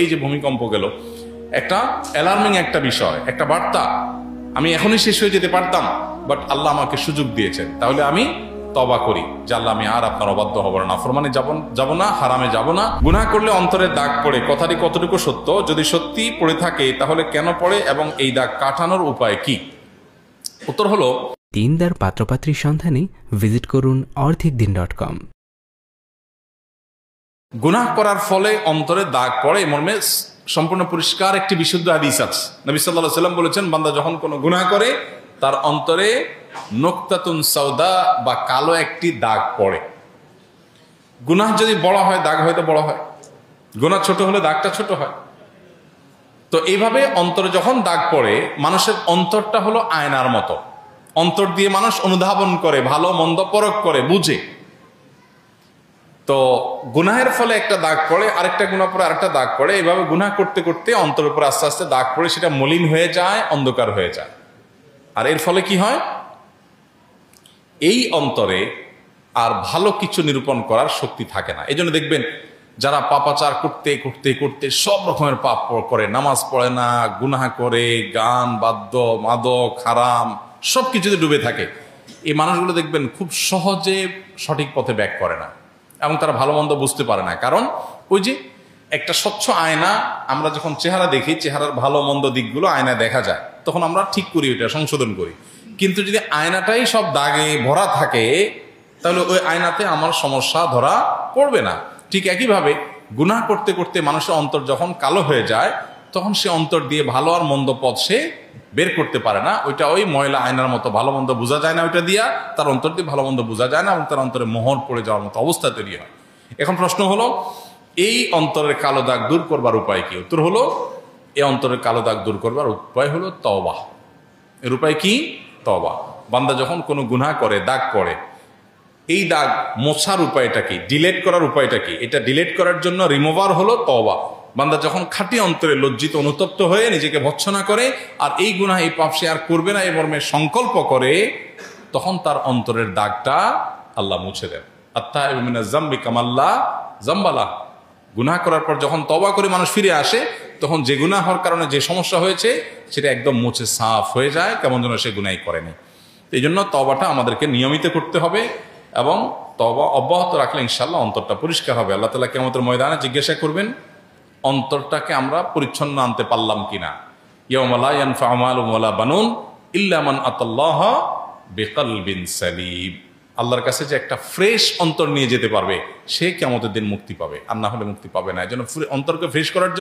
এই যে ভূমিকম্প গেল, একটা অ্যালার্মিং একটা বিষয়, একটা বার্তা। আমি এখনই শেষ হয়ে যেতে পারতাম, বাট আল্লাহ আমাকে সুযোগ দিয়েছেন, তাহলে আমি তওবা করি যে আল্লাহ আমি আর আপনার অবাধ্য হব না, নাফরমানে যাব না, হারামে যাব না। গুনাহ করলে অন্তরে দাগ পড়ে, কথাটি কতটুকু সত্য? যদি সত্যি পড়ে থাকে তাহলে কেন পড়ে এবং এই দাগ কাটানোর উপায় কি? উত্তর হলো, দিনদার পাত্রপাত্রীর সন্ধানে ভিজিট করুন orthicdin.com। গুনাহ করার ফলে অন্তরে দাগ পড়ে মর্মে সম্পূর্ণ পরিষ্কার একটি বিশুদ্ধ হাদিস আছে। নবী সাল্লাল্লাহু আলাইহি ওয়াসাল্লাম বলেছেন, বান্দা যখন কোনো গুনাহ করে তার অন্তরে নুকতাতুন সাউদা বা কালো একটি দাগ পড়ে। গুনাহ যদি বড় হয় দাগ হয়তো বড় হয়, গুনাহ ছোট হলে দাগটা ছোট হয়। তো এইভাবে অন্তরে যখন দাগ পড়ে, মানুষের অন্তরটা হলো আয়নার মতো। অন্তর দিয়ে মানুষ অনুধাবন করে, ভালো মন্দ পরখ করে, বুঝে। তো গুনাহের ফলে একটা দাগ পড়ে, আরেকটা গুনাহ পরে আরেকটা দাগ পড়ে, এইভাবে গুনাহ করতে করতে অন্তরের উপর আস্তে আস্তে দাগ পড়ে, সেটা মলিন হয়ে যায়, অন্ধকার হয়ে যায়। আর এর ফলে কি হয়? এই অন্তরে আর ভালো কিছু নিরূপণ করার শক্তি থাকে না। এই জন্য দেখবেন যারা পাপাচার করতে করতে করতে সব রকমের পাপ করে, নামাজ পড়ে না, গুনাহ করে, গান বাদ্য মাদক হারাম সব কিছুতে ডুবে থাকে, এই মানুষগুলো দেখবেন খুব সহজে সঠিক পথে ব্যাক করে না এবং তারা ভালো মন্দ বুঝতে পারে না। কারণ ওই যে একটা স্বচ্ছ আয়না, আমরা যখন চেহারা দেখি, চেহারার ভালো মন্দ দিকগুলো আয়নায় দেখা যায়, তখন আমরা ঠিক করি, ওইটা সংশোধন করি। কিন্তু যদি আয়নাটাই সব দাগে ভরা থাকে, তাহলে ওই আয়নাতে আমার সমস্যা ধরা পড়বে না। ঠিক একইভাবে গুনাহ করতে করতে মানুষের অন্তর যখন কালো হয়ে যায়, তখন সে অন্তর দিয়ে ভালো আর মন্দ পথ সে বের করতে পারে না। ওইটা ওই ময়লা আয়নার মতো, ভালো মন্দ বোঝা যায় না, ওইটা দিয়া তার অন্তর দিয়ে ভালো মন্দ বোঝা যায় না এবং তার অন্তরে মোহর পড়ে যাওয়ার মতো অবস্থা তৈরি হয়। এখন প্রশ্ন হলো, এই অন্তরের কালো দাগ দূর করবার উপায় কি? উত্তর হলো, এই অন্তরের কালো দাগ দূর করবার উপায় হলো তওবা। এর উপায় কি? তওবা। বান্দা যখন কোনো গুনাহ করে, দাগ পড়ে, এই দাগ মোছার উপায়টা কি? ডিলেট করার উপায়টা কি? এটা ডিলেট করার জন্য রিমুভার হলো তওবা। বান্দা যখন খাঁটি অন্তরে লজ্জিত অনুতপ্ত হয়ে নিজেকে ভৎসনা করে আর এই গুনাহ এই পাপ সে আর করবে না এই মর্মে সংকল্প করে, তখন তার অন্তরের দাগটা আল্লাহ মুছে দেন। আত্তাইবু মিনাজ যামবি কামাল্লা যামবালা। গুনাহ করার পর যখন তওবা করে মানুষ ফিরে আসে, তখন যে গুনাহ হওয়ার কারণে যে সমস্যা হয়েছে সেটা একদম মুছে সাফ হয়ে যায়, কেমন যেন সে গুনাহই করেনি। এই জন্য তওবাটা আমাদেরকে নিয়মিত করতে হবে এবং তওবা অব্যাহত রাখলে ইনশাআল্লাহ অন্তরটা পরিষ্কার হবে। আল্লাহ তাআলা কিয়ামতের ময়দানে জিজ্ঞাসা করবেন, অন্তরটাকে আমরা পরিচ্ছন্ন আনতে পারলাম কিনা। ইয়াউমা লা ইয়ানফাউ মালুন ওয়ালা বানুন ইল্লা মান আতাল্লাহা বিকলবিন সালিম। আল্লাহর কাছে যে একটা ফ্রেশ অন্তর নিয়ে যেতে পারবে, সে কিয়ামতের দিন মুক্তি পাবে, আর না হলে মুক্তি পাবে না। এই জন্য অন্তরকে ফ্রেশ করার